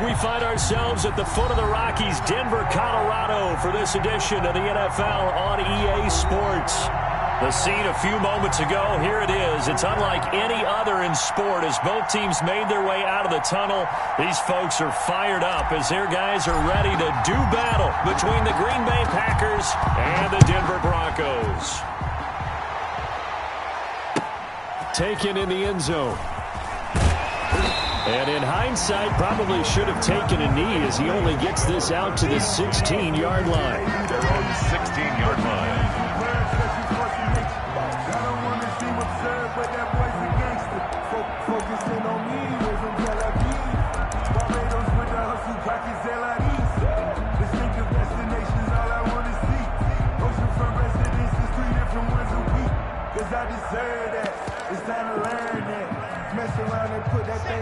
We find ourselves at the foot of the Rockies, Denver, Colorado, for this edition of the NFL on EA Sports. The scene a few moments ago, here it is. It's unlike any other in sport as both teams made their way out of the tunnel. These folks are fired up as their guys are ready to do battle between the Green Bay Packers and the Denver Broncos. Taken in the end zone. And in hindsight, probably should have taken a knee as he only gets this out to the 16-yard line. They're on the 16-yard line.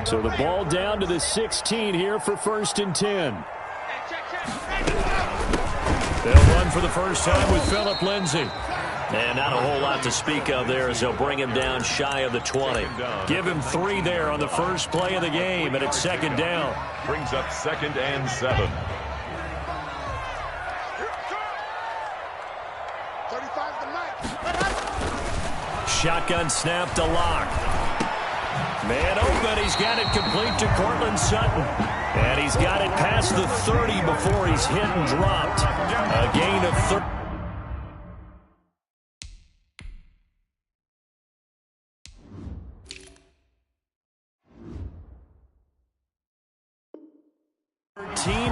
So the ball down to the 16 here for 1st and 10. They'll run for the first time with Phillip Lindsay. And not a whole lot to speak of there as they'll bring him down shy of the 20. Give him 3 there on the first play of the game, and it's 2nd down. Brings up 2nd and 7. Shotgun snap to Locke. Man open, he's got it complete to Cortland Sutton. And he's got it past the 30 before he's hit and dropped. A gain of 13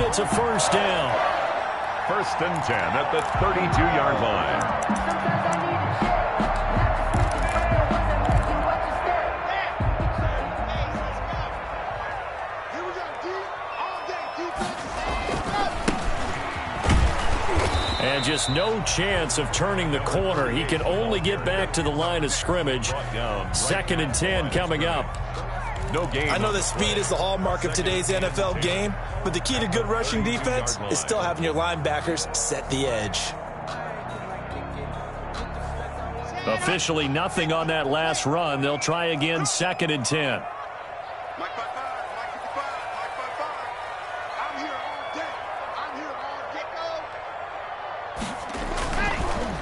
it's a 1st down. 1st and 10 at the 32-yard line. And just no chance of turning the corner. He can only get back to the line of scrimmage. 2nd and 10 coming up. No gain. I know that speed is the hallmark of today's NFL game, but the key to good rushing defense is still having your linebackers set the edge. Officially nothing on that last run. They'll try again 2nd and 10.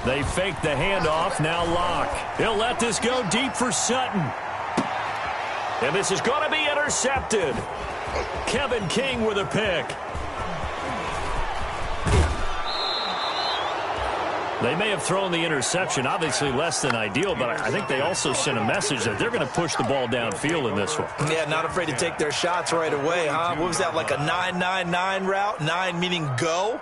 They fake the handoff. Now Locke. He'll let this go deep for Sutton. And this is going to be intercepted. Kevin King with a pick. They may have thrown the interception, obviously less than ideal, but I think they also sent a message that they're going to push the ball downfield in this one. Yeah, not afraid to take their shots right away, huh? What was that, like a 9-9-9 route? 9 meaning go?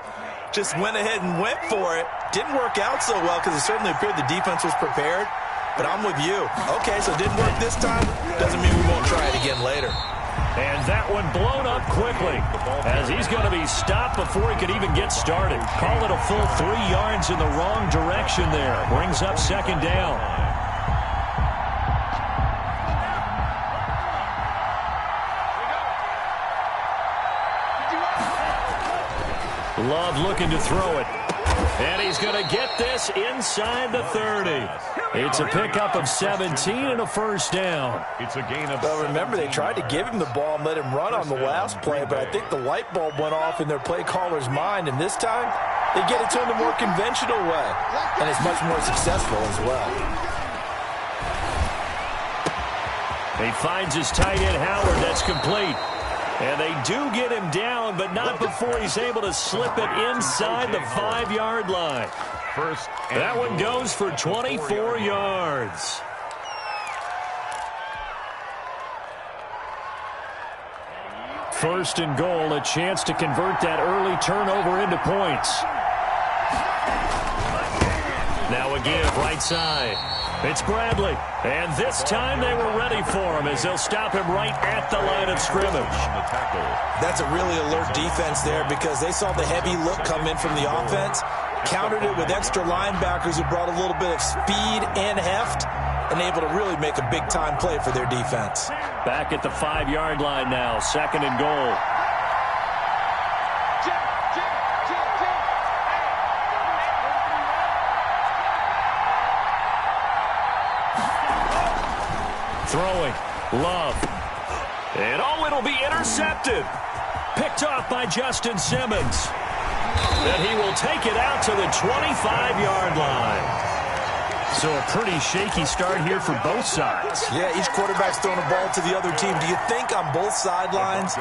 Just went ahead and went for it. Didn't work out so well because it certainly appeared the defense was prepared. But I'm with you. Okay, so it didn't work this time. Doesn't mean we won't try it again later. And that one blown up quickly as he's going to be stopped before he could even get started. Call it a full 3 yards in the wrong direction there. Brings up 2nd down. Love looking to throw it. And he's going to get this inside the 30. It's a pickup of 17 and a 1st down. It's a gain of... Well, remember, they tried to give him the ball and let him run on the last play, but I think the light bulb went off in their play caller's mind, and this time they get it to him the more conventional way, and it's much more successful as well. He finds his tight end, Howard. That's complete. And they do get him down, but not before he's able to slip it inside the 5-yard line. That one goes for 24 yards. First and goal, a chance to convert that early turnover into points. Now again, right side. It's Bradley. And this time they were ready for him as they'll stop him right at the line of scrimmage. That's a really alert defense there because they saw the heavy look come in from the offense, countered it with extra linebackers who brought a little bit of speed and heft, and able to really make a big-time play for their defense. Back at the 5-yard line now, 2nd and goal. Throwing, Love. And oh, it'll be intercepted. Picked off by Justin Simmons. And he will take it out to the 25-yard line. So a pretty shaky start here for both sides. Yeah, each quarterback's throwing a ball to the other team. Do you think on both sidelines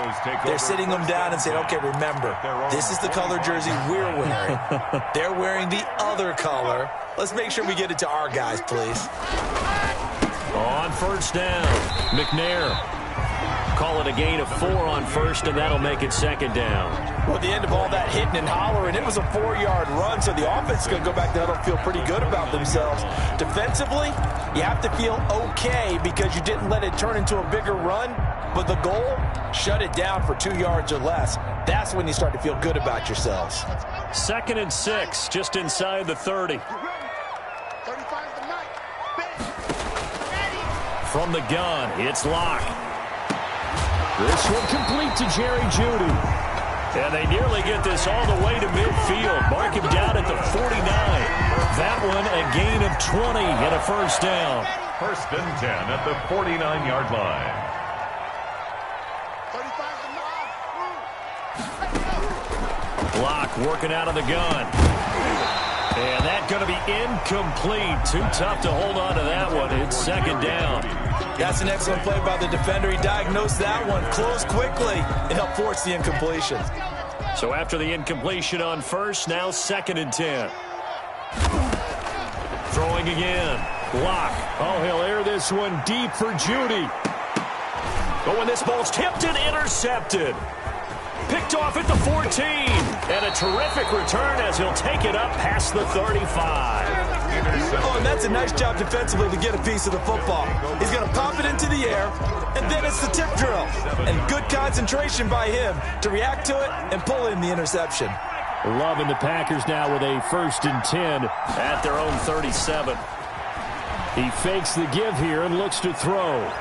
they're sitting them down and saying, okay, remember, this is the color jersey we're wearing. They're wearing the other color. Let's make sure we get it to our guys, please. On first down, McNair. Call it a gain of 4 on first, and that'll make it second down. Well, at the end of all that hitting and hollering, it was a 4-yard run, so the offense is going to go back there and feel pretty good about themselves. Defensively, you have to feel okay because you didn't let it turn into a bigger run, but the goal, shut it down for 2 yards or less. That's when you start to feel good about yourselves. 2nd and 6, just inside the 30. From the gun, it's Locke. This one complete to Jerry Jeudy. And they nearly get this all the way to midfield. Mark him down at the 49. That one a gain of 20 and a first down. 1st and 10 at the 49-yard line. Locke working out of the gun. And that's going to be incomplete. Too tough to hold on to that one. It's second down. That's an excellent play by the defender. He diagnosed that one, closed quickly, and helped force the incompletion. So after the incompletion on first, now 2nd and 10. Throwing again. Locke. Oh, he'll air this one deep for Jeudy. Oh, and this ball's tipped and intercepted. Picked off at the 14. And a terrific return as he'll take it up past the 35. Oh, and that's a nice job defensively to get a piece of the football. He's going to pop it into the air, and then it's the tip drill. And good concentration by him to react to it and pull in the interception. Loving the Packers now with a 1st and 10 at their own 37. He fakes the give here and looks to throw.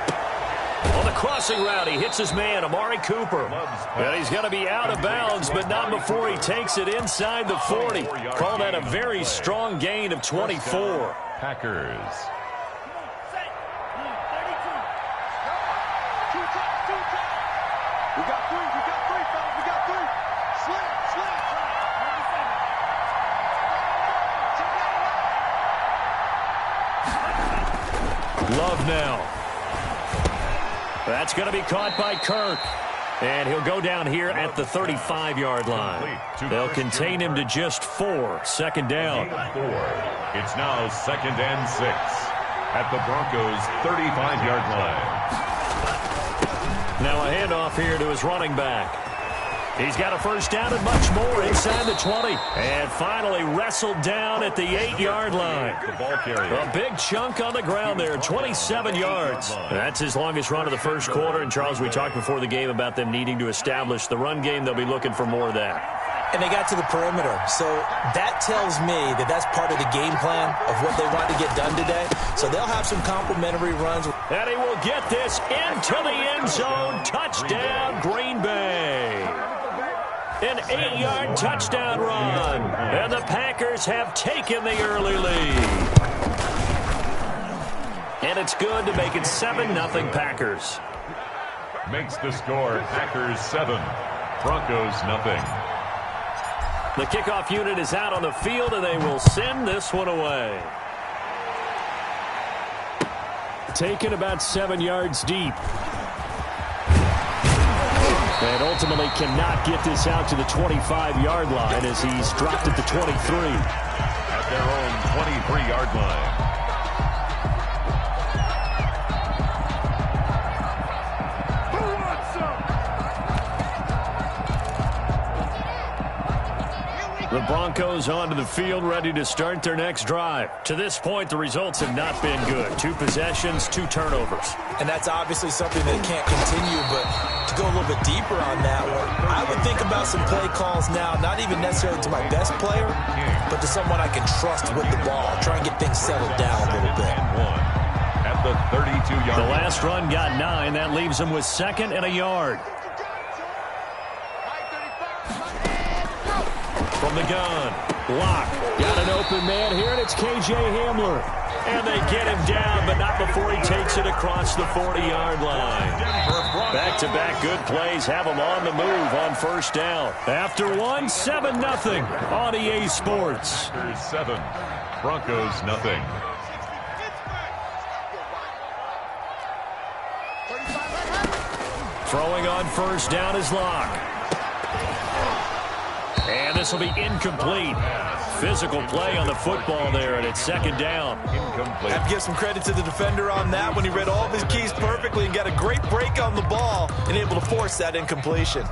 On the crossing route, he hits his man, Amari Cooper. And he's going to be out of bounds, but not before he takes it inside the 40. Call that a very strong gain of 24. Packers. Love now. That's going to be caught by Kirk. And he'll go down here at the 35-yard line. They'll contain him to just 4. Second down. It's now 2nd and 6 at the Broncos' 35-yard line. Now a handoff here to his running back. He's got a first down and much more inside the 20. And finally wrestled down at the 8-yard line. A big chunk on the ground there, 27 yards. That's his longest run of the first quarter. And, Charles, we talked before the game about them needing to establish the run game. They'll be looking for more of that. And they got to the perimeter. So that tells me that that's part of the game plan of what they want to get done today. So they'll have some complimentary runs. And he will get this into the end zone. Touchdown, Green Bay. An 8-yard touchdown run. And the Packers have taken the early lead. And it's good to make it 7-0 Packers. Makes the score Packers 7, Broncos nothing. The kickoff unit is out on the field, and they will send this one away. Taken about 7 yards deep. And ultimately cannot get this out to the 25-yard line as he's dropped at the 23. At their own 23-yard line. The Broncos onto the field, ready to start their next drive. To this point, the results have not been good. 2 possessions, 2 turnovers. And that's obviously something that can't continue, but to go a little bit deeper on that one, I would think about some play calls now, not even necessarily to my best player, but to someone I can trust with the ball. Try and get things settled down a little bit. At the 32-yard line. The last run got 9. That leaves him with 2nd and a yard. From the gun, Lock. Got an open man here, and it's K.J. Hamler. And they get him down, but not before he takes it across the 40-yard line. Back-to-back good plays have him on the move on first down. After one, 7-0 on EA Sports. 7, Broncos nothing. Throwing on first down is Lock. And this will be incomplete. Physical play on the football there, and it's second down. Incomplete. I have to give some credit to the defender on that when he read all of his keys perfectly and got a great break on the ball and able to force that incompletion.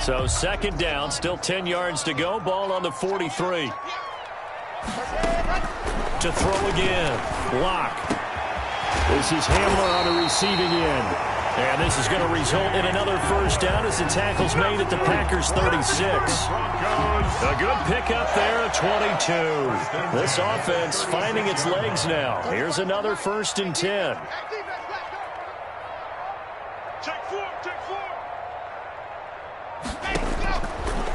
So second down, still 10 yards to go. Ball on the 43. To throw again. Lock. This is Hamler on the receiving end. And this is going to result in another first down as the tackle's made at the Packers' 36. A good pickup there at 22. This offense finding its legs now. Here's another 1st and 10.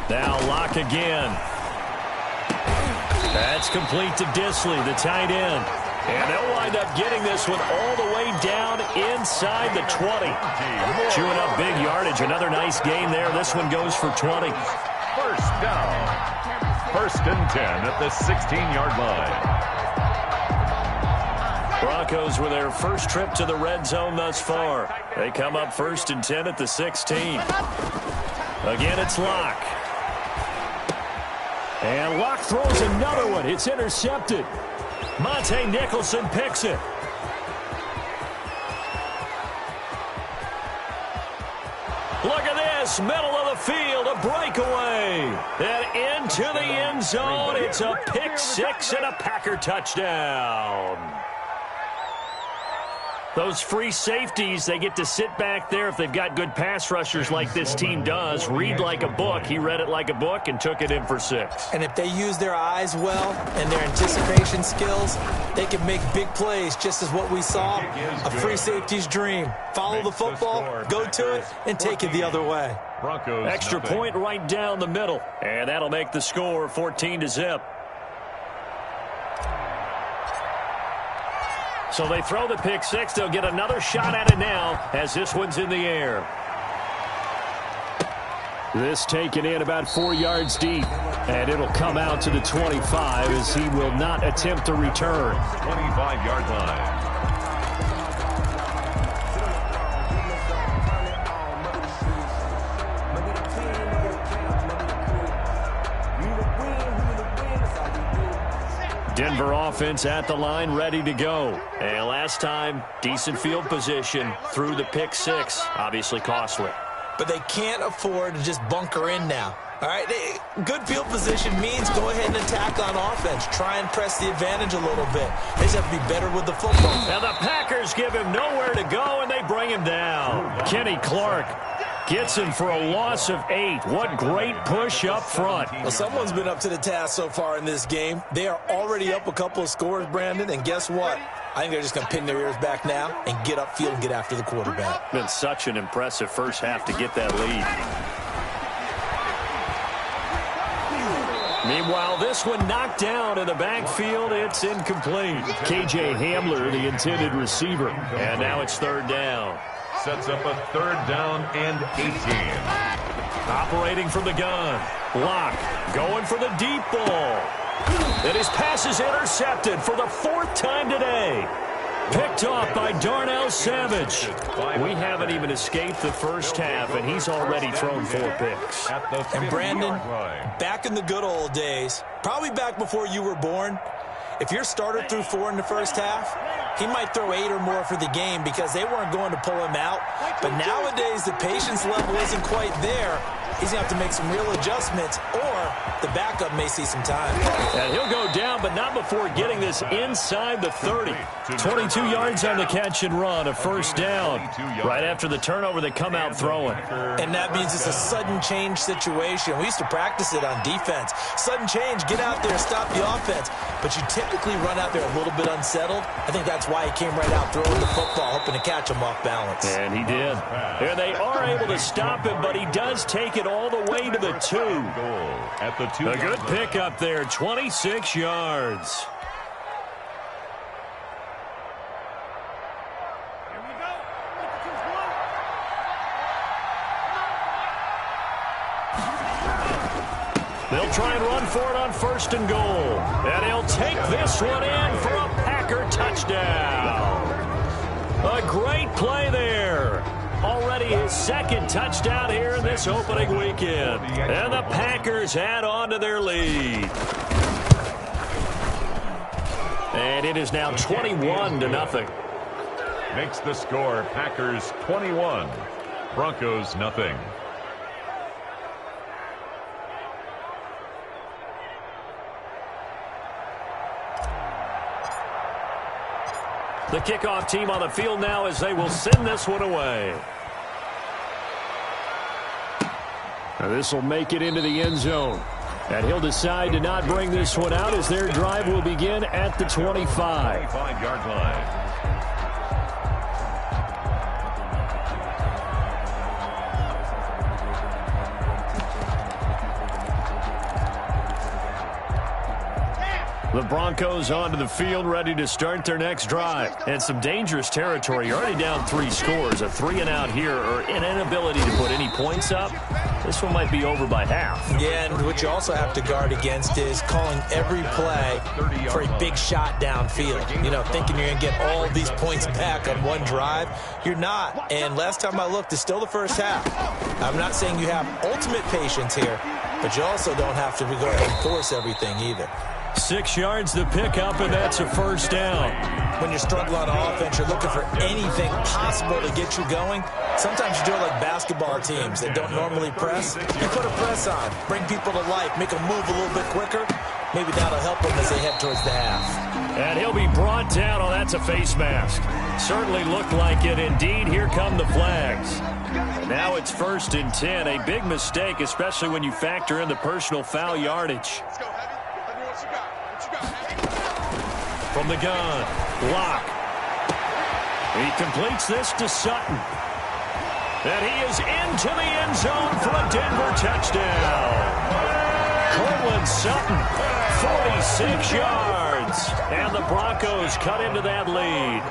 Now Lock again. That's complete to Disley, the tight end. And they'll wind up getting this one all the way down inside the 20. Chewing up big yardage. Another nice gain there. This one goes for 20. First down. 1st and 10 at the 16-yard line. Broncos with their first trip to the red zone thus far. They come up 1st and 10 at the 16. Again, it's Lock. And Lock throws another one. It's intercepted. Monte Nicholson picks it. Look at this, middle of the field, a breakaway. And into the end zone, it's a pick six and a Packer touchdown. Those free safeties, they get to sit back there if they've got good pass rushers like this team does. Read like a book. He read it like a book and took it in for 6. And if they use their eyes well and their anticipation skills, they can make big plays, just as what we saw, a free safety's dream. Follow the football, go to it, and take it the other way. Broncos extra point right down the middle. And that'll make the score 14-0. So they throw the pick six. They'll get another shot at it now as this one's in the air. This taken in about 4 yards deep. And it'll come out to the 25 as he will not attempt to return. 25-yard line. Denver offense at the line, ready to go. And last time, decent field position through the pick six. Obviously costly. But they can't afford to just bunker in now. All right, good field position means go ahead and attack on offense. Try and press the advantage a little bit. They just have to be better with the football. And the Packers give him nowhere to go, and they bring him down. Kenny Clark gets him for a loss of 8. What great push up front. Well, someone's been up to the task so far in this game. They are already up a couple of scores, Brandon, and guess what? I think they're just going to pin their ears back now and get upfield and get after the quarterback. Been such an impressive first half to get that lead. Meanwhile, this one knocked down in the backfield. It's incomplete. K.J. Hamler, the intended receiver. And now it's third down. Sets up a 3rd down and 18. Operating from the gun. Lock going for the deep ball. And his pass is intercepted for the 4th time today. Picked off by Darnell Savage. We haven't even escaped the first half, and he's already thrown 4 picks. And Brandon, back in the good old days, probably back before you were born, if your starter threw 4 in the first half, he might throw 8 or more for the game because they weren't going to pull him out. But nowadays, the patience level isn't quite there. he's going to have to make some real adjustments, or the backup may see some time. And he'll go down, but not before getting this inside the 30. 22 yards on the catch and run, a first down. Right after the turnover, they come out throwing. And that means it's a sudden change situation. We used to practice it on defense. Sudden change, get out there, stop the offense. But you typically run out there a little bit unsettled. I think that's why he came right out throwing the football, hoping to catch him off balance. And he did. And they are able to stop him, but he does take it all the way to the 2. At the 2. A good pick up there, 26 yards. They'll try and run for it on 1st and goal. And he'll take this one in for a Packer touchdown. A great play there. Already his 2nd touchdown here in this opening weekend. And the Packers add on to their lead. And it is now 21-0. Makes the score Packers 21, Broncos nothing. The kickoff team on the field now as they will send this one away. Now this will make it into the end zone. And he'll decide to not bring this one out as their drive will begin at the 25. 25-yard line. The Broncos onto the field, ready to start their next drive. And some dangerous territory. You're already down 3 scores. A 3-and-out here, or an inability to put any points up. This one might be over by half. Yeah, and what you also have to guard against is calling every play for a big shot downfield. You know, thinking you're going to get all these points back on one drive. You're not. And last time I looked, it's still the first half. I'm not saying you have ultimate patience here, but you also don't have to go ahead and force everything either. 6 yards the pickup, and that's a first down. When you're struggling on offense, you're looking for anything possible to get you going. Sometimes you do it like basketball teams that don't normally press. You put a press on, bring people to life, make them move a little bit quicker. Maybe that'll help them as they head towards the half. And he'll be brought down. Oh, that's a face mask. Certainly looked like it. Indeed, here come the flags. Now it's 1st and 10. A big mistake, especially when you factor in the personal foul yardage. From the gun, Locke. He completes this to Sutton. And he is into the end zone for a Denver touchdown. Cortland Sutton, 46 yards. And the Broncos cut into that lead.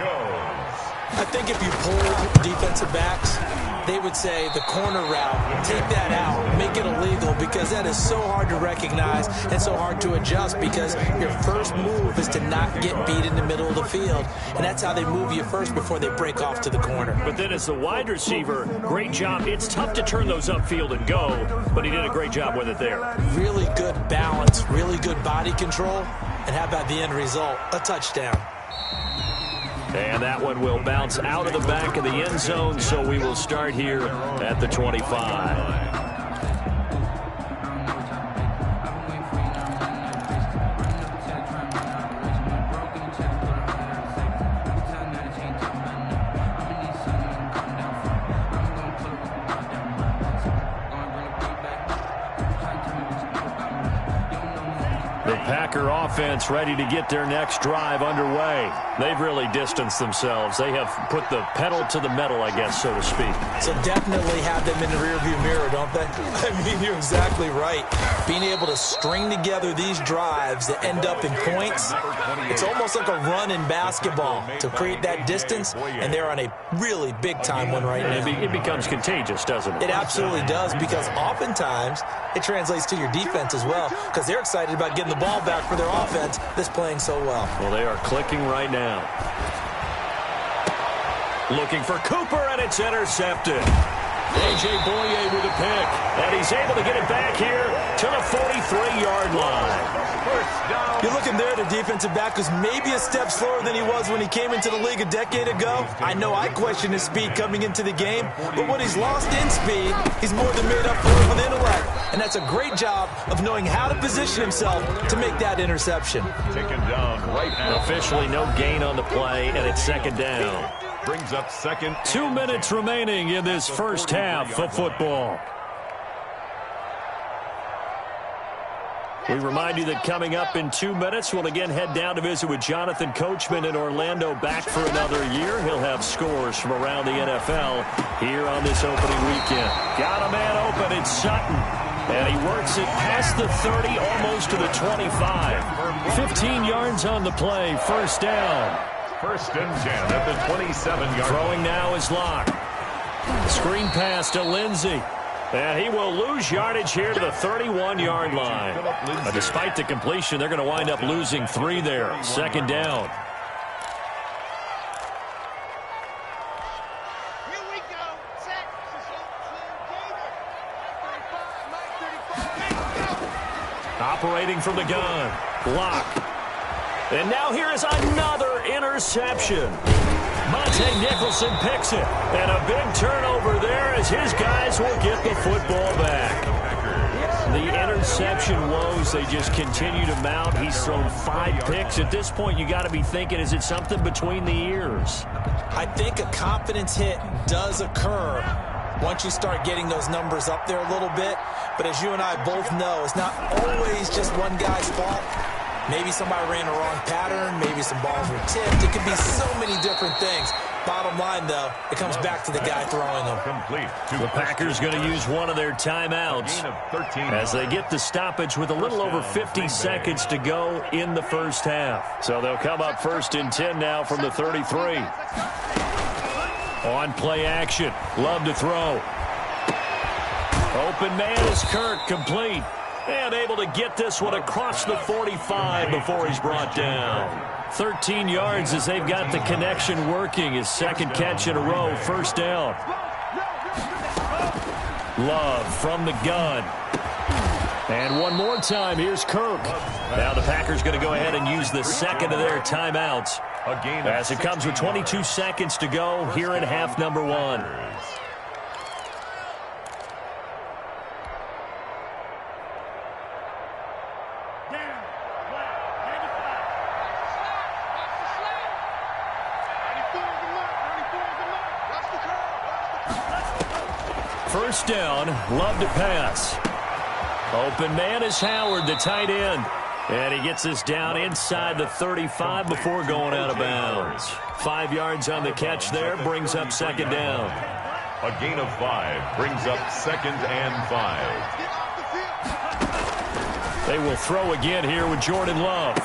I think if you pulled defensive backs, they would say the corner route, take that out, make it illegal, because that is so hard to recognize and so hard to adjust, because your first move is to not get beat in the middle of the field, and that's how they move you first before they break off to the corner. But then as the wide receiver, great job. It's tough to turn those upfield and go, but he did a great job with it there. Really good balance, really good body control, and how about the end result? A touchdown. And that one will bounce out of the back of the end zone, so we will start here at the 25. Packer offense ready to get their next drive underway. They've really distanced themselves. They have put the pedal to the metal, I guess, so to speak. So definitely have them in the rearview mirror, don't they? I mean, you're exactly right. Being able to string together these drives that end up in points, it's almost like a run in basketball to create that distance, and they're on a really big-time one right now. It becomes contagious, doesn't it? It absolutely does, because oftentimes it translates to your defense as well, because they're excited about getting the ball back for their offense that's playing so well. Well, they are clicking right now. Looking for Cooper, and it's intercepted. A.J. Boye with a pick. And he's able to get it back here to the 43-yard line. You're looking there at a defensive back who's maybe a step slower than he was when he came into the league a decade ago. I know I questioned his speed coming into the game, but what he's lost in speed, he's more than made up for it with intellect. And that's a great job of knowing how to position himself to make that interception. Taken down right now. Officially no gain on the play, and it's second down. Brings up second. 2 minutes remaining in this first half of football. We remind you that coming up in 2 minutes, we'll again head down to visit with Jonathan Coachman in Orlando, back for another year. He'll have scores from around the NFL here on this opening weekend. Got a man open, it's Sutton. And he works it past the 30, almost to the 25. 15 yards on the play, first down. First and 10 at the 27-yard. Throwing now is Locke. Screen pass to Lindsey. And he will lose yardage here to the 31-yard line. But despite the completion, they're going to wind up losing 3 there. Second down. Here we go. Set. Operating from the gun. Block. And now here is another interception. Monte Nicholson picks it. And a big turnover there as his guys will get the football back. The interception woes, they just continue to mount. He's thrown 5 picks. At this point, you got to be thinking, is it something between the ears? I think a confidence hit does occur once you start getting those numbers up there a little bit. But as you and I both know, it's not always just one guy's fault. Maybe somebody ran the wrong pattern. Maybe some balls were tipped. It could be so many different things. Bottom line, though, it comes back to the guy throwing them. Complete. The Packers going to use one of their timeouts as they get the stoppage with a little over 50 seconds to go in the first half. So they'll come up first and 10 now from the 33. On play action. Love to throw. Open man is Kirk, complete. And able to get this one across the 45 before he's brought down. 13 yards as they've got the connection working. His second catch in a row, first down. Love from the gun. And one more time, here's Kirk. Now the Packers going to go ahead and use the second of their timeouts as it comes with 22 seconds to go here in half number 1. First down, Love to pass. Open man is Howard, the tight end. And he gets this down inside the 35 before going out of bounds. 5 yards on the catch there, brings up second down. A gain of 5 brings up second and 5. They will throw again here with Jordan Love.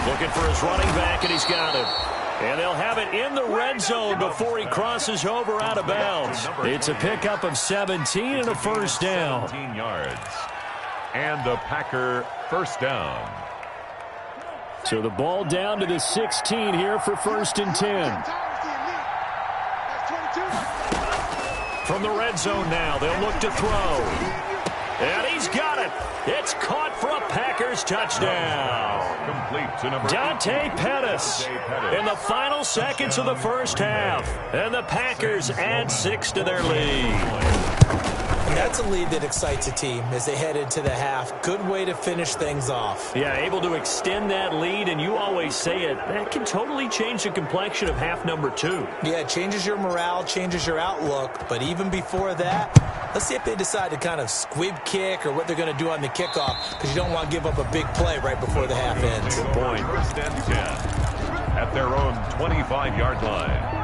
Looking for his running back, and he's got it. And they'll have it in the red zone before he crosses over out of bounds. It's a pickup of 17 and a first down. 17 yards. And a Packer first down. So the ball down to the 16 here for first and 10. From the red zone now, they'll look to throw. And he's got it. It's caught for a Packers touchdown. Complete to number Dante Pettis in the final seconds of the first half. And the Packers add 6 to their lead. And that's a lead that excites a team as they head into the half. Good way to finish things off. Yeah, able to extend that lead, and you always say it, that can totally change the complexion of half number 2. Yeah, it changes your morale, changes your outlook. But even before that, let's see if they decide to kind of squib kick or what they're going to do on the kickoff, because you don't want to give up a big play right before the half ends. Good point. First and 10 at their own 25-yard line.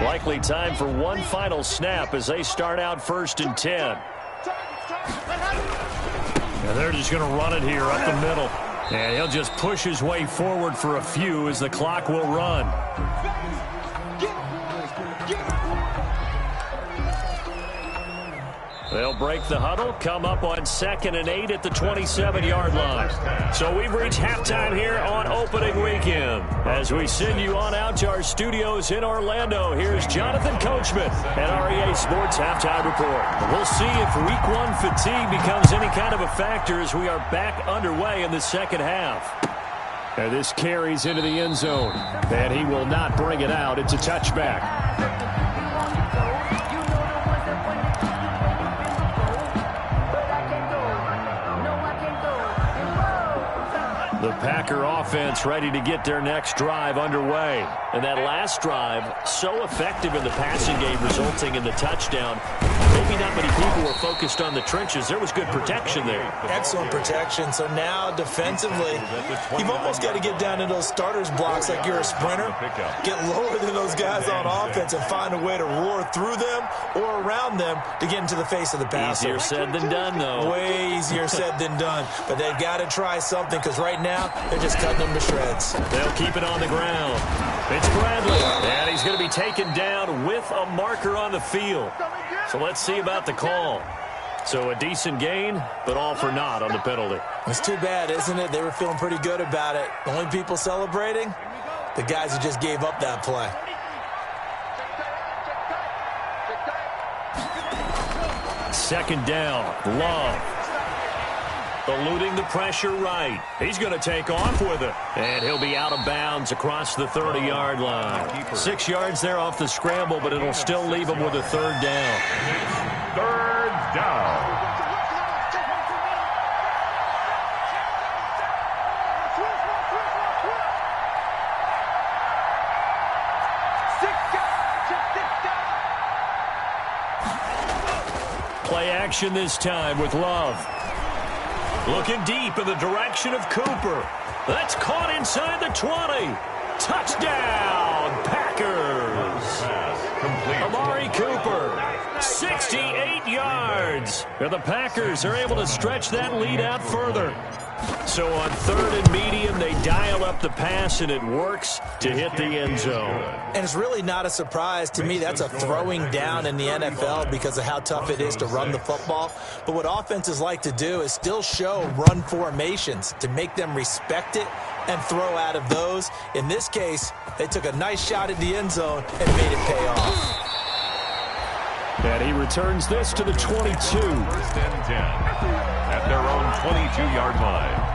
Likely time for one final snap as they start out first and 10. And they're just going to run it here up the middle. And he'll just push his way forward for a few as the clock will run. They'll break the huddle, come up on 2nd and 8 at the 27-yard line. So we've reached halftime here on opening weekend. As we send you on out to our studios in Orlando, here's Jonathan Coachman at our EA Sports Halftime Report. We'll see if Week 1 fatigue becomes any kind of a factor as we are back underway in the second half. And this carries into the end zone, and he will not bring it out. It's a touchback. The Packer offense ready to get their next drive underway. And that last drive, so effective in the passing game, resulting in the touchdown. Maybe not many people were focused on the trenches. There was good protection there. Excellent protection. So now defensively, you've almost got to get down to those starters blocks like you're a sprinter. Get lower than those guys on offense and find a way to roar through them or around them to get into the face of the passer. Easier said than done, though. Way easier said than done. But they've got to try something because right now they're just cutting them to shreds. They'll keep it on the ground. It's Bradley. And he's going to be taken down with a marker on the field. So let's see about the call. So a decent gain, but all for naught on the penalty. It's too bad, isn't it? They were feeling pretty good about it. The only people celebrating, the guys who just gave up that play. Second down, Love. Eluding the pressure right. He's going to take off with it. And he'll be out of bounds across the 30-yard line. 6 yards there off the scramble, but it'll still leave him with a third down. Third down. Play action this time with Love. Looking deep in the direction of Cooper. That's caught inside the 20. Touchdown, Packers. Amari Cooper, 68 yards. And the Packers are able to stretch that lead out further. So on 3rd and medium, they dial up the pass, and it works to hit the end zone. And it's really not a surprise to me. That's a throwing down in the NFL because of how tough it is to run the football. But what offenses like to do is still show run formations to make them respect it and throw out of those. In this case, they took a nice shot at the end zone and made it pay off. And he returns this to the 22. 1st and 10 at their own 22-yard line.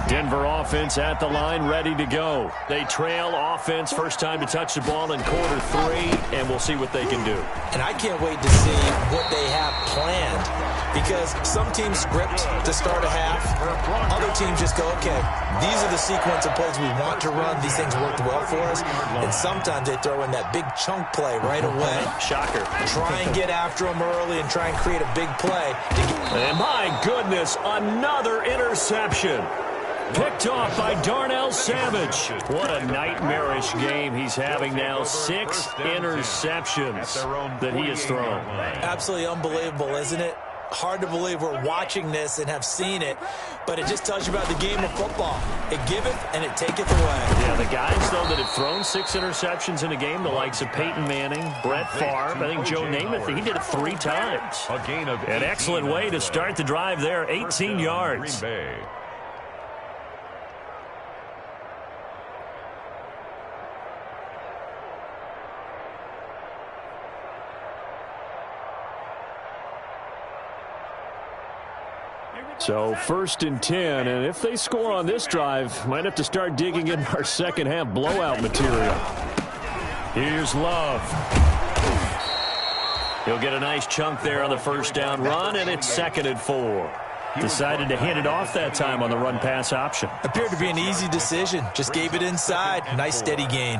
Denver offense at the line, ready to go. They trail offense, first time to touch the ball in quarter 3, and we'll see what they can do. And I can't wait to see what they have planned because some teams script to start a half. Other teams just go, okay, these are the sequence of plays we want to run. These things worked well for us. And sometimes they throw in that big chunk play right away. Shocker. Try and get after them early and try and create a big play. And my goodness, another interception. Picked off by Darnell Savage. What a nightmarish game he's having now. 6 interceptions that he has thrown. Absolutely unbelievable, isn't it? Hard to believe we're watching this and have seen it, but it just tells you about the game of football. It giveth and it taketh away. Yeah, the guys, though, that have thrown 6 interceptions in a game, the likes of Peyton Manning, Brett Favre, I think Joe Namath, he did it 3 times. A gain of An excellent way to start the drive there, 18 yards. Green Bay. So 1st and 10, and if they score on this drive, might have to start digging in our second half blowout material. Here's Love. He'll get a nice chunk there on the first down run, and it's 2nd and 4. Decided to hand it off that time on the run-pass option. Appeared to be an easy decision. Just gave it inside. Nice steady gain.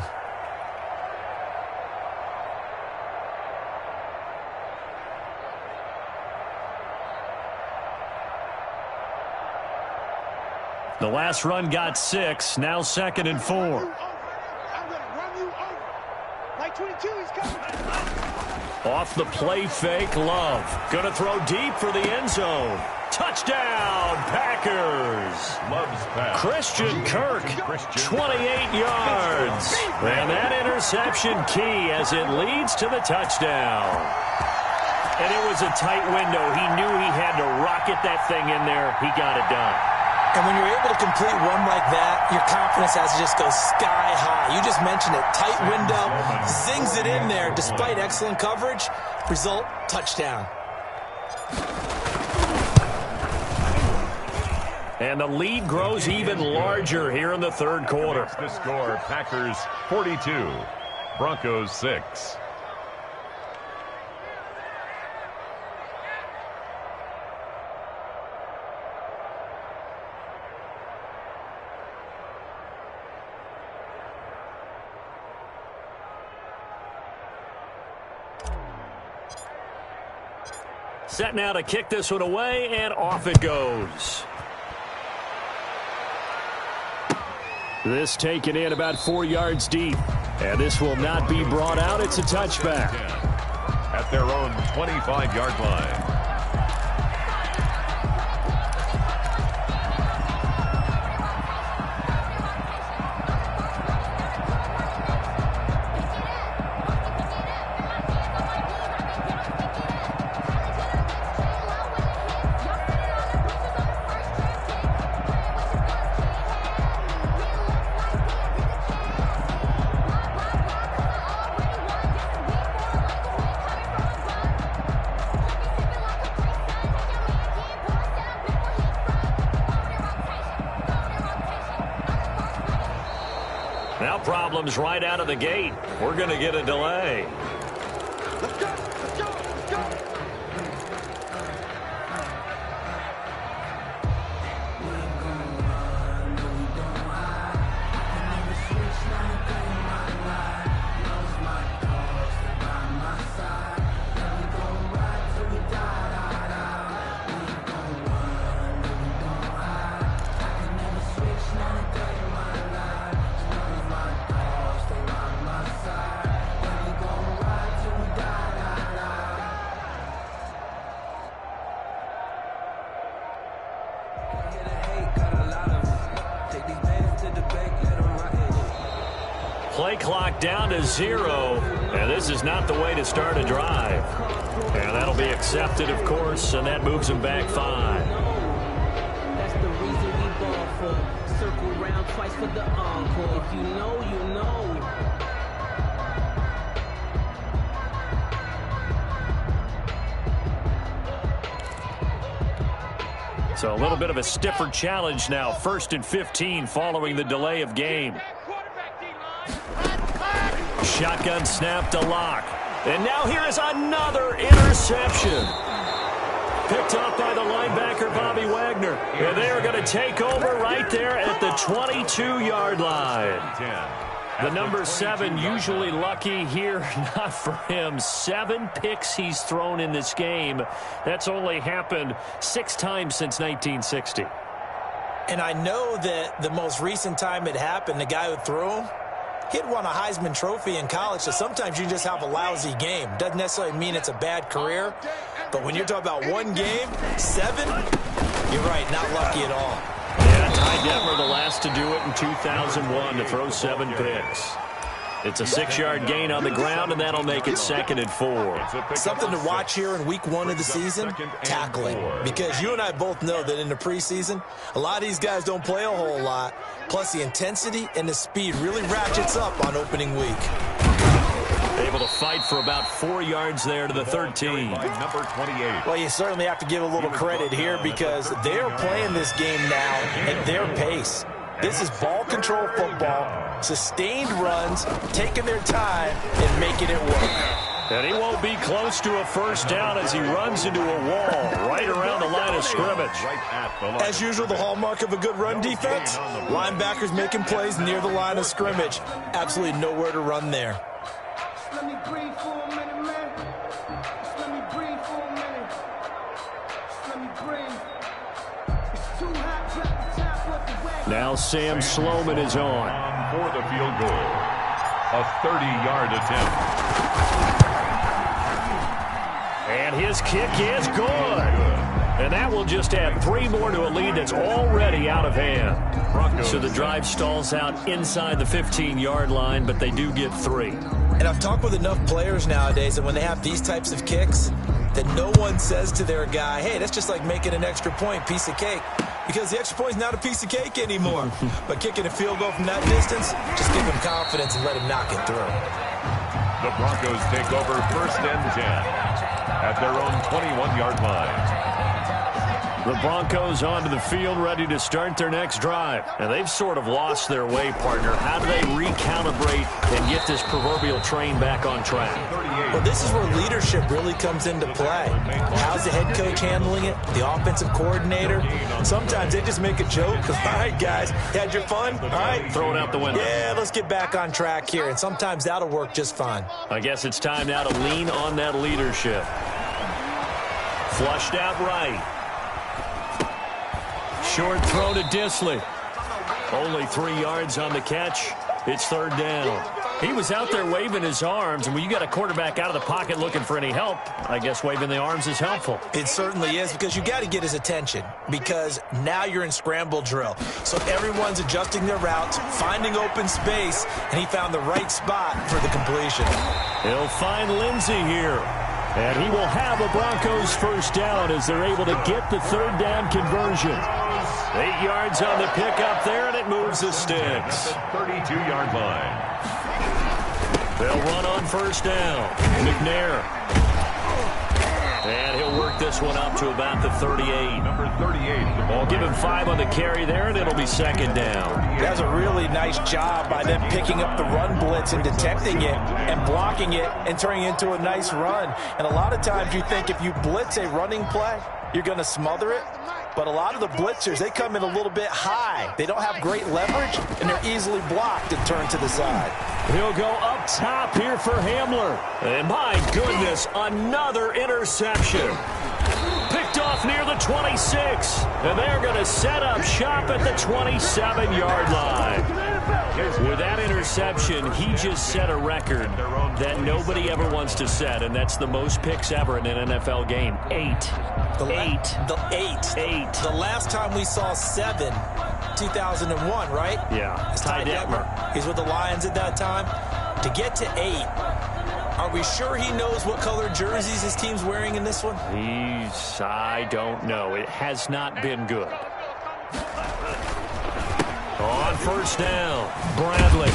The last run got 6, now 2nd and 4. I'm going to run you over. Like 22, he's coming. Off the play fake, Love. Going to throw deep for the end zone. Touchdown, Packers. Love's pass. Christian Kirk, 28 yards. And that interception key as it leads to the touchdown. And it was a tight window. He knew he had to rocket that thing in there. He got it done. And when you're able to complete one like that, your confidence has to just go sky high. You just mentioned it. Tight window, zings it in there despite excellent coverage. Result, touchdown. And the lead grows even larger here in the third quarter. The score, Packers 42, Broncos 6. Set now to kick this one away, and off it goes. This taken in about 4 yards deep. And this will not be brought out. It's a touchback. At their own 25-yard line. Now problems right out of the gate. We're going to get a delay. Let's go. Let's go. Let's go. Play clock down to 0, and this is not the way to start a drive. And that'll be accepted, of course, and that moves them back 5. That's the reason we ball for. Circle round twice for the encore. If you know, you know. So a little bit of a stiffer challenge now. 1st and 15 following the delay of game. Shotgun snap to Lock. And now here is another interception. Picked up by the linebacker, Bobby Wagner. And they are going to take over right there at the 22-yard line. The number 7 usually lucky here. Not for him. 7 picks he's thrown in this game. That's only happened 6 times since 1960. And I know that the most recent time it happened, the guy who threw him, he'd won a Heisman Trophy in college, so sometimes you just have a lousy game. Doesn't necessarily mean it's a bad career, but when you're talking about one game, 7, you're right, not lucky at all. Yeah, Ty Detmer the last to do it in 2001 to throw 7 picks. It's a 6-yard gain on the ground, and that'll make it 2nd and 4. Something to watch here in week 1 of the season, tackling. Because you and I both know that in the preseason, a lot of these guys don't play a whole lot. Plus, the intensity and the speed really ratchets up on opening week. Able to fight for about 4 yards there to the 13. Number 28. Well, you certainly have to give a little credit here because they're playing this game now at their pace. This is ball control football, sustained runs, taking their time, and making it work. And he won't be close to a first down as he runs into a wall right around the line of scrimmage. As usual, the hallmark of a good run defense, linebackers making plays near the line of scrimmage. Absolutely nowhere to run there. Let me breathe for a minute, man. Just let me breathe for a minute. Just let me breathe. It's too hot, drop the top off the wagon. Now Sam Sloman is on. For the field goal. A 30-yard attempt. And his kick is good. And that will just add 3 more to a lead that's already out of hand. So the drive stalls out inside the 15-yard line, but they do get 3. And I've talked with enough players nowadays that when they have these types of kicks, that no one says to their guy, hey, that's just like making an extra point, piece of cake. Because the extra point is not a piece of cake anymore. But kicking a field goal from that distance, just give him confidence and let him knock it through. The Broncos take over 1st and 10 at their own 21-yard line. The Broncos onto the field, ready to start their next drive. And they've sort of lost their way, partner. How do they recalibrate and get this proverbial train back on track? Well, this is where leadership really comes into play. How's the head coach handling it? The offensive coordinator? Sometimes they just make a joke. All right, guys, had your fun? All right. Throw it out the window. Yeah, let's get back on track here. And sometimes that'll work just fine. I guess it's time now to lean on that leadership. Flushed out right. Short throw to Disley. Only 3 yards on the catch. It's 3rd down. He was out there waving his arms, and when you got a quarterback out of the pocket looking for any help, I guess waving the arms is helpful. It certainly is, because you got to get his attention, because now you're in scramble drill. So everyone's adjusting their routes, finding open space, and he found the right spot for the completion. He'll find Lindsey here. And he will have a Broncos 1st down as they're able to get the 3rd down conversion. 8 yards on the pickup there, and it moves the sticks. 32-yard line. They'll run on 1st down. McNair. And he'll work this one up to about the 38. Number 38. The ball. Give him 5 on the carry there, and it'll be 2nd down. That's a really nice job by them picking up the run blitz and detecting it and blocking it and turning it into a nice run. And a lot of times you think if you blitz a running play, you're going to smother it. But a lot of the blitzers, they come in a little bit high. They don't have great leverage, and they're easily blocked and turned to the side. He'll go up top here for Hamler. And my goodness, another interception. Picked off near the 26. And they're going to set up shop at the 27-yard line. With that interception, he just set a record that nobody ever wants to set, and that's the most picks ever in an NFL game. 8. Eight. The last time we saw 7, 2001, right? Yeah. It's Ty Detmer. He's with the Lions at that time. To get to 8, are we sure he knows what color jerseys his team's wearing in this one? I don't know. It has not been good. On 1st down, Bradley.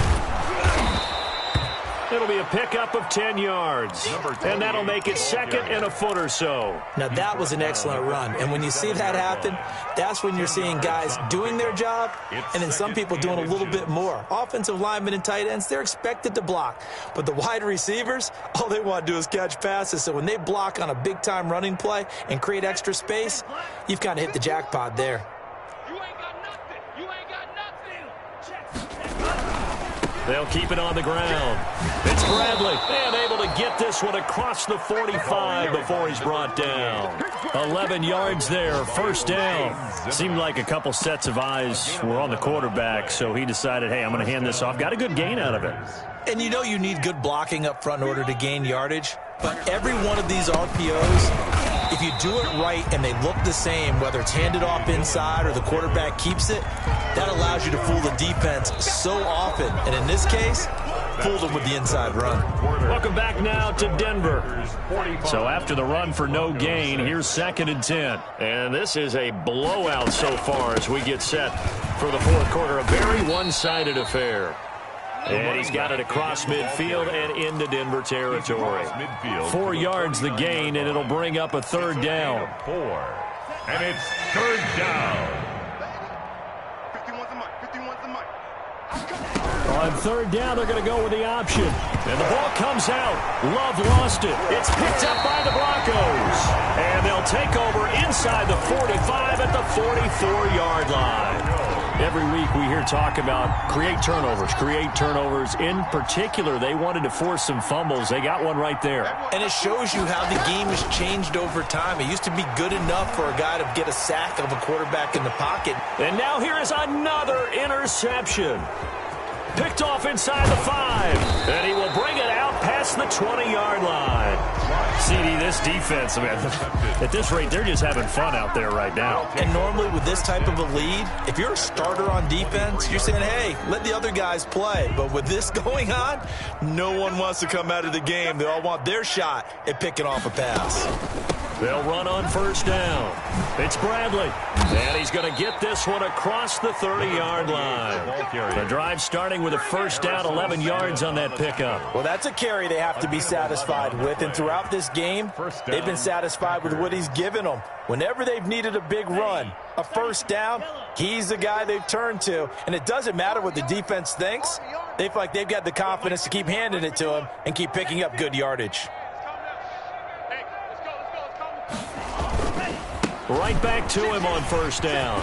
It'll be a pickup of 10 yards. And that'll make it 2nd and a foot or so. Now, that was an excellent run. And when you see that happen, that's when you're seeing guys doing their job and then some people doing a little bit more. Offensive linemen and tight ends, they're expected to block. But the wide receivers, all they want to do is catch passes. So when they block on a big-time running play and create extra space, you've kind of hit the jackpot there. They'll keep it on the ground. It's Bradley. And able to get this one across the 45 before he's brought down. 11 yards there, 1st down. Seemed like a couple sets of eyes were on the quarterback, so he decided, hey, I'm going to hand this off. Got a good gain out of it. And you know you need good blocking up front in order to gain yardage. But every one of these RPOs, if you do it right and they look the same, whether it's handed off inside or the quarterback keeps it, that allows you to fool the defense so often. And in this case, fooled them with the inside run. Welcome back now to Denver. So after the run for no gain, here's 2nd and 10. And this is a blowout so far as we get set for the 4th quarter. A very one-sided affair. And he's got it across midfield and into Denver territory. 4 yards the gain, and it'll bring up a 3rd down. 4. And it's 3rd down. On 3rd down, they're going to go with the option. And the ball comes out. Love lost it. It's picked up by the Broncos. And they'll take over inside the 45 at the 44-yard line. Every week we hear talk about create turnovers. In particular, they wanted to force some fumbles. They got one right there. And it shows you how the game has changed over time. It used to be good enough for a guy to get a sack of a quarterback in the pocket. And now here is another interception. Picked off inside the 5. And he will bring it out past the 20-yard line. CD, this defense, man, at this rate, they're just having fun out there right now. And normally with this type of a lead, if you're a starter on defense, you're saying, hey, let the other guys play. But with this going on, no one wants to come out of the game. They all want their shot at picking off a pass. They'll run on first down. It's Bradley. And he's going to get this one across the 30-yard line. The drive starting with a first down, 11 yards on that pickup. Well, that's a carry they have to be satisfied with. And throughout this game, they've been satisfied with what he's given them. Whenever they've needed a big run, a first down, he's the guy they've turned to. And it doesn't matter what the defense thinks. They feel like they've got the confidence to keep handing it to him and keep picking up good yardage. Right back to him on first down.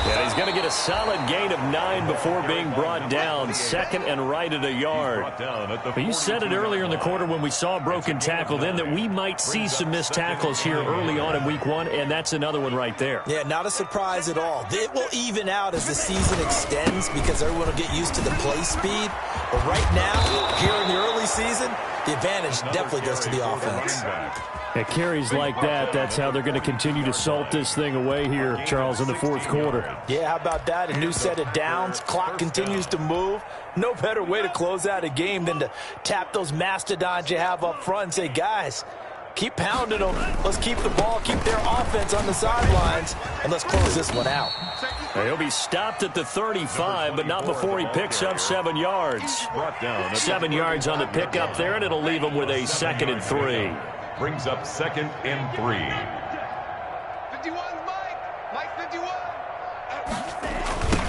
Yeah, he's going to get a solid gain of 9 before being brought down. Second and right at a yard. But you said it earlier in the quarter when we saw a broken tackle then that we might see some missed tackles here early on in week 1, and that's another one right there. Yeah, not a surprise at all. It will even out as the season extends because everyone will get used to the play speed. But right now, here in the early season, the advantage definitely goes to the offense. At carries like that, that's how they're going to continue to salt this thing away here, Charles, in the fourth quarter. Yeah, how about that? A new set of downs. Clock continues to move. No better way to close out a game than to tap those mastodons you have up front and say, guys, keep pounding them. Let's keep the ball, keep their offense on the sidelines, and let's close this one out. He'll be stopped at the 35, but not before he picks up 7 yards. 7 yards on the pickup there, and it'll leave him with a 2nd and 3. Brings up 2nd and 3. 51, Mike 51.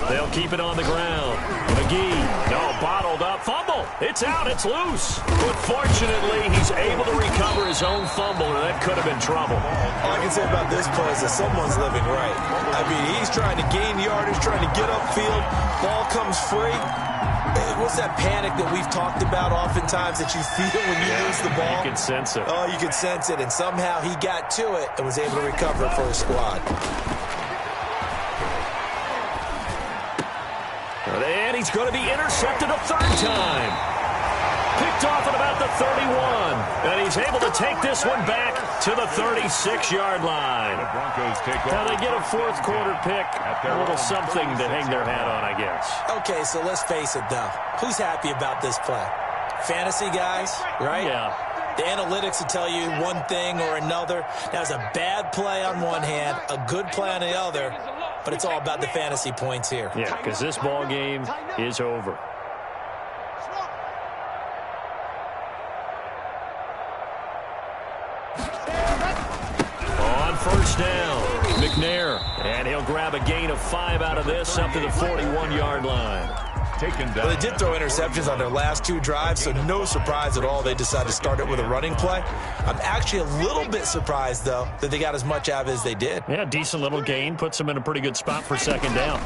They'll keep it on the ground. McGee, no, bottled up, fumble. It's out, it's loose. But fortunately, he's able to recover his own fumble, or that could have been trouble. All I can say about this play is that someone's living right. I mean, he's trying to gain yardage, trying to get upfield. Ball comes free. What's that panic that we've talked about oftentimes that you feel when you lose the ball? You can sense it. Oh, you can sense it, and somehow he got to it and was able to recover it for his squad. And he's going to be intercepted a 3rd time. Picked off at about the 31. And he's able to take this one back to the 36-yard line. The Broncos take over. Now they get a fourth quarter pick. A little something to hang their hat on, I guess. Okay, so let's face it, though. Who's happy about this play? Fantasy guys, right? Yeah. The analytics will tell you one thing or another. That was a bad play on one hand, a good play on the other, but it's all about the fantasy points here. Yeah, because this ball game is over. On first down, McNair, and he'll grab a gain of 5 out of this up to the 41-yard line. Well, they did throw interceptions on their last 2 drives, so no surprise at all they decided to start it with a running play. I'm actually a little bit surprised, though, that they got as much out of it as they did. Yeah, decent little gain. Puts them in a pretty good spot for 2nd down.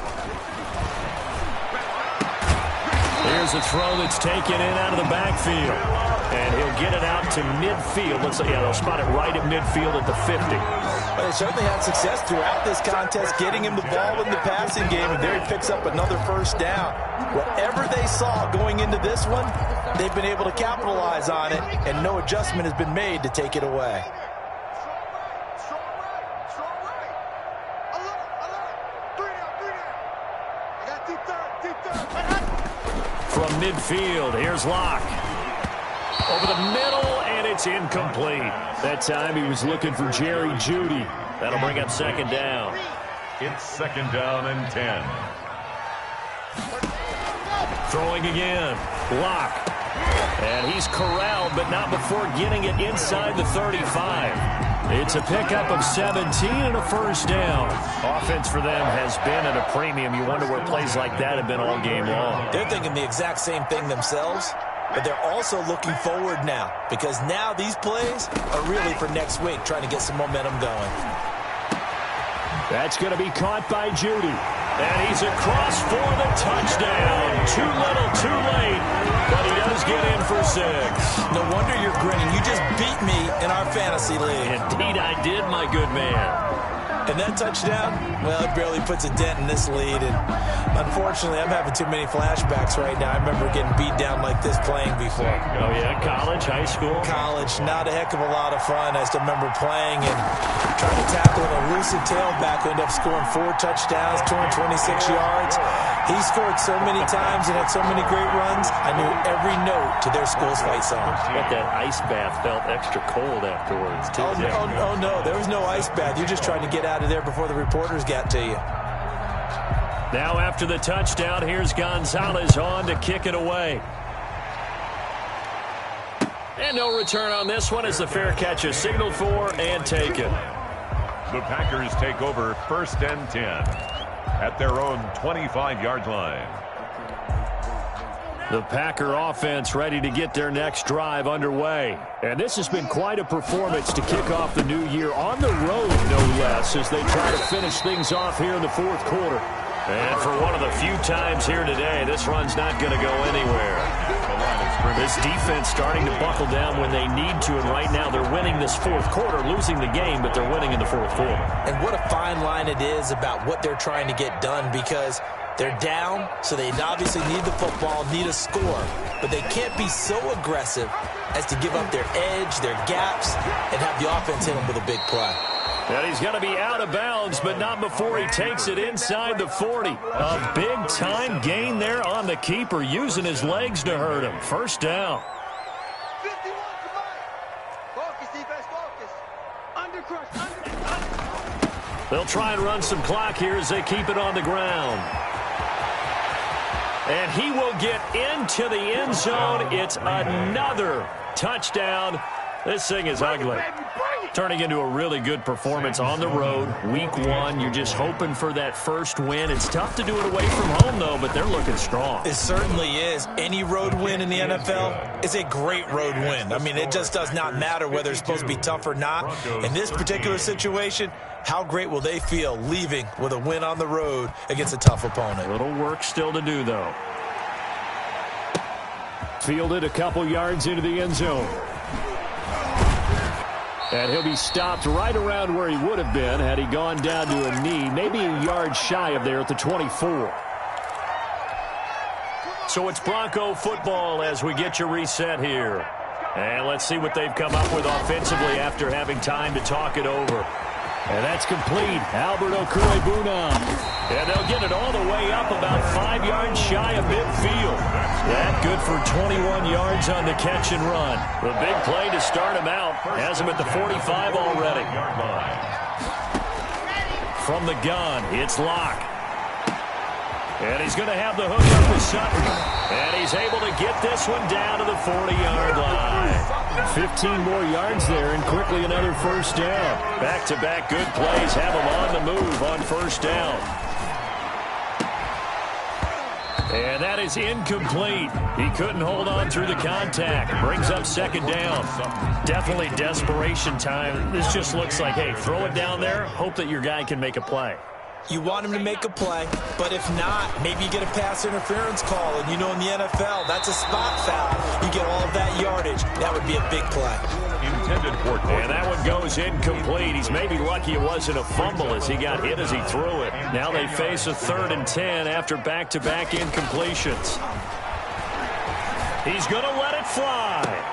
Here's a throw that's taken in out of the backfield. And he'll get it out to midfield. They'll spot it right at midfield at the 50. Well, they certainly had success throughout this contest, getting him the ball in the passing game, and there he picks up another first down. Whatever they saw going into this one, they've been able to capitalize on it, and no adjustment has been made to take it away. From midfield, here's Locke. Over the middle, and it's incomplete. That time he was looking for Jerry Jeudy. That'll bring up 2nd down. It's 2nd down and 10. Throwing again. Locke. And he's corralled, but not before getting it inside the 35. It's a pickup of 17 and a first down. Offense for them has been at a premium. You wonder where plays like that have been all game long. They're thinking the exact same thing themselves, but they're also looking forward now, because now these plays are really for next week, trying to get some momentum going. That's going to be caught by Jeudy. And he's across for the touchdown. Too little, too late, but he does get in for 6. No wonder you're grinning. You just beat me in our fantasy league. Indeed I did, my good man. And that touchdown, well, it barely puts a dent in this lead. And unfortunately, I'm having too many flashbacks right now. I remember getting beat down like this playing before. Oh, yeah? College, high school? College. Not a heck of a lot of fun. I still remember playing and trying to tackle an elusive tailback who ended up scoring 4 touchdowns, 226 yards. He scored so many times and had so many great runs, I knew every note to their school's fight song. But that ice bath felt extra cold afterwards, too. Oh, no, there was no ice bath. You're just trying to get out of there before the reporters got to you. Now after the touchdown, here's Gonzalez on to kick it away. And no return on this one as the fair catch is signaled for and taken. The Packers take over 1st and 10 at their own 25-yard line. The Packer offense ready to get their next drive underway. And this has been quite a performance to kick off the new year on the road, no less, as they try to finish things off here in the fourth quarter. And for one of the few times here today, this run's not going to go anywhere. This defense starting to buckle down when they need to, and right now they're winning this fourth quarter, losing the game, but they're winning in the fourth quarter. And what a fine line it is about what they're trying to get done, because they're down, so they obviously need the football, need a score, but they can't be so aggressive as to give up their edge, their gaps, and have the offense hit them with a big play. And he's going to be out of bounds, but not before he takes it inside the 40. A big-time gain there on the keeper, using his legs to hurt him. First down. 51 combined. Focus, defense, focus. Undercrush. They'll try and run some clock here as they keep it on the ground. And he will get into the end zone. It's another touchdown. This thing is ugly. Turning into a really good performance on the road. Week 1, you're just hoping for that first win. It's tough to do it away from home, though, but they're looking strong. It certainly is. Any road win in the NFL is a great road win. I mean, it just does not matter whether it's supposed to be tough or not. In this particular situation, how great will they feel leaving with a win on the road against a tough opponent? A little work still to do, though. Fielded a couple yards into the end zone. And he'll be stopped right around where he would have been had he gone down to a knee, maybe a yard shy of there at the 24. So it's Bronco football as we get you reset here. And let's see what they've come up with offensively after having time to talk it over. And that's complete. Albert Okwuegbunam. And they'll get it all the way up about 5 yards shy of midfield. That good for 21 yards on the catch and run. The big play to start him out. Has him at the 45 already. From the gun, it's Locke. And he's going to have the hook up with Sutton. And he's able to get this one down to the 40-yard line. 15 more yards there, and quickly another first down. Back-to-back good plays have him on the move on first down. And that is incomplete. He couldn't hold on through the contact. Brings up second down. Definitely desperation time. This just looks like, hey, throw it down there, hope that your guy can make a play. You want him to make a play, but if not, maybe you get a pass interference call. And you know in the NFL, that's a spot foul. You get all of that yardage. That would be a big play. Intended for and that one goes incomplete. He's maybe lucky it wasn't a fumble as he got hit as he threw it. Now they face a 3rd and 10 after back-to-back incompletions. He's going to let it fly.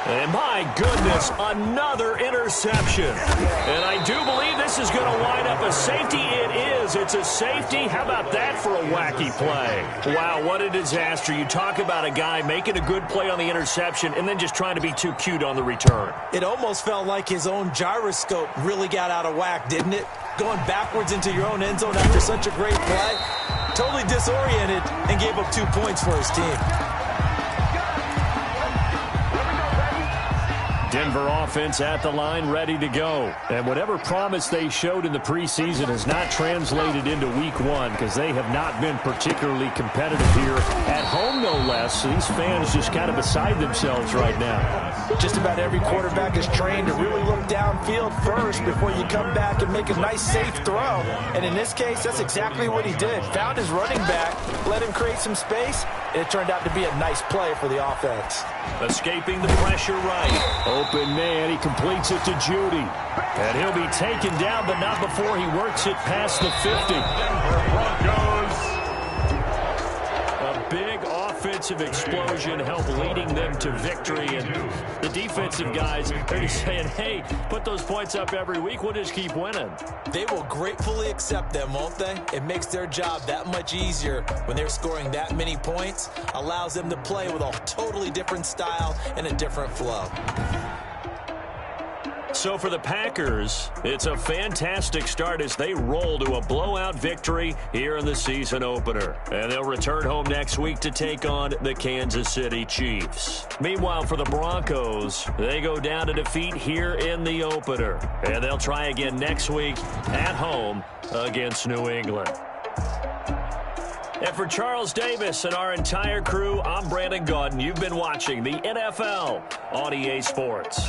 And my goodness, another interception. And I do believe this is going to wind up a safety. It is. It's a safety. How about that for a wacky play? Wow, what a disaster. You talk about a guy making a good play on the interception and then just trying to be too cute on the return. It almost felt like his own gyroscope really got out of whack, didn't it? Going backwards into your own end zone after such a great play. Totally disoriented and gave up 2 points for his team. Denver offense at the line, ready to go. And whatever promise they showed in the preseason has not translated into week 1 because they have not been particularly competitive here at home, no less. So these fans just kind of beside themselves right now. Just about every quarterback is trained to really look downfield first before you come back and make a nice, safe throw. And in this case, that's exactly what he did. Found his running back, let him create some space, and it turned out to be a nice play for the offense. Escaping the pressure right. Open man, he completes it to Judy. And he'll be taken down, but not before he works it past the 50. Denver Broncos. A big offensive explosion help leading them to victory. And the defensive guys, they're just saying, hey, put those points up every week. We'll just keep winning. They will gratefully accept them, won't they? It makes their job that much easier when they're scoring that many points. Allows them to play with a totally different style and a different flow. So for the Packers, it's a fantastic start as they roll to a blowout victory here in the season opener. And they'll return home next week to take on the Kansas City Chiefs. Meanwhile, for the Broncos, they go down to defeat here in the opener. And they'll try again next week at home against New England. And for Charles Davis and our entire crew, I'm Brandon Gaudin. You've been watching the NFL on EA Sports.